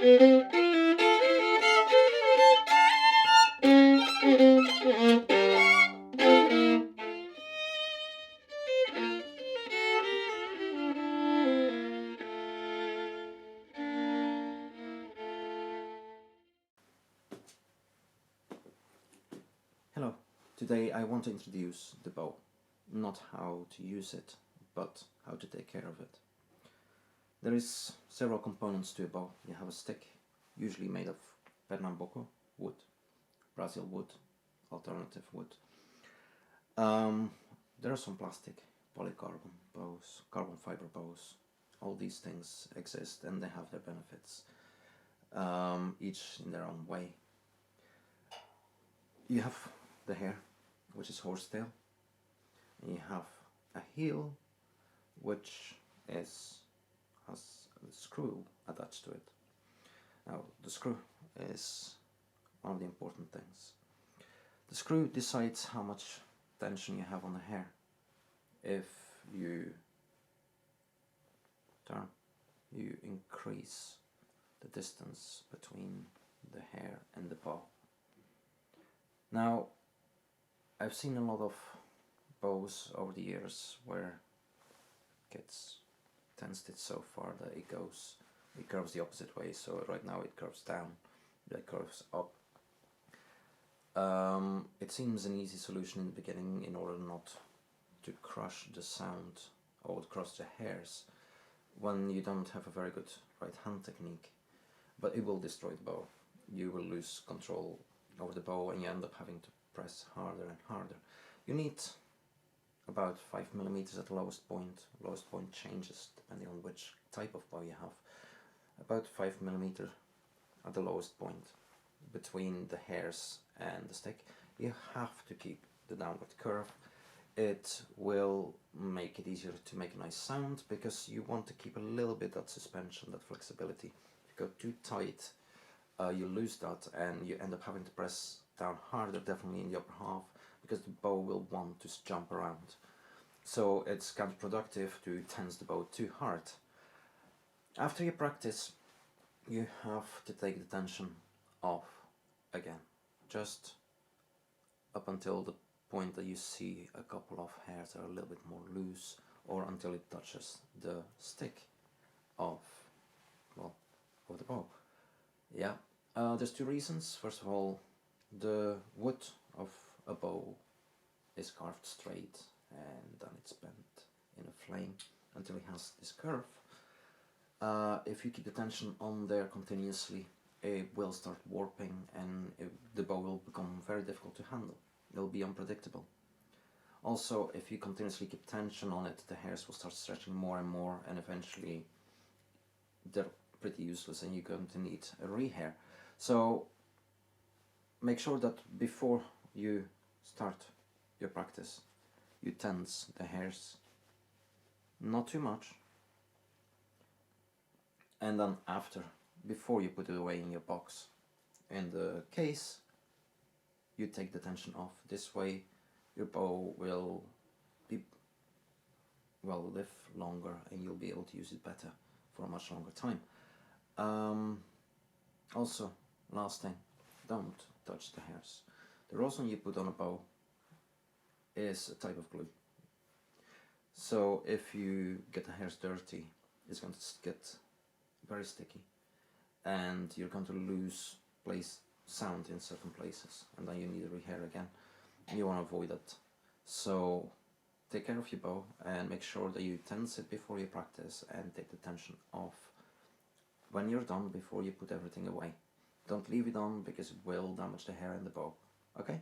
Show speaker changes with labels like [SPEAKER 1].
[SPEAKER 1] Hello, today I want to introduce the bow, not how to use it, but how to take care of it. There is several components to a bow. You have a stick, usually made of Pernambuco wood, Brazil wood, alternative wood. There are some plastic, polycarbon bows, carbon fiber bows. All these things exist and they have their benefits, each in their own way. You have the hair, which is horsetail, and you have a heel, which has a screw attached to it. Now, the screw is one of the important things. The screw decides how much tension you have on the hair. If you turn, you increase the distance between the hair and the bow. Now, I've seen a lot of bows over the years where it gets tensed so far that it curves the opposite way. So right now it curves down, that curves up. It seems an easy solution in the beginning in order not to crush the sound or crush the hairs when you don't have a very good right hand technique, but it will destroy the bow. You will lose control over the bow and you end up having to press harder and harder. You need about 5mm at the lowest point. Lowest point changes depending on which type of bow you have. About 5mm at the lowest point between the hairs and the stick. You have to keep the downward curve. It will make it easier to make a nice sound because you want to keep a little bit that suspension, that flexibility. If you go too tight, you lose that and you end up having to press down harder, definitely in the upper half, because the bow will want to jump around. So it's counterproductive to tense the bow too hard. After you practice, you have to take the tension off again, just up until the point that you see a couple of hairs are a little bit more loose, or until it touches the stick of the bow. Yeah, there's two reasons. First of all, the wood of a bow is carved straight and then it's bent in a flame until it has this curve. If you keep the tension on there continuously, it will start warping and the bow will become very difficult to handle. It will be unpredictable. Also, if you continuously keep tension on it, the hairs will start stretching more and more, and eventually they're pretty useless and you're going to need a rehair. So make sure that before you start your practice, you tense the hairs, not too much, and then after, before you put it away in your box, in the case, you take the tension off. This way your bow will live longer and you'll be able to use it better for a much longer time. Also, last thing, don't touch the hairs. The rosin you put on a bow is a type of glue. So if you get the hairs dirty, it's going to get very sticky and you're going to lose sound in certain places, and then you need to rehair again. You want to avoid that. So take care of your bow and make sure that you tense it before you practice and take the tension off when you're done, before you put everything away. Don't leave it on because it will damage the hair and the bow. Okay?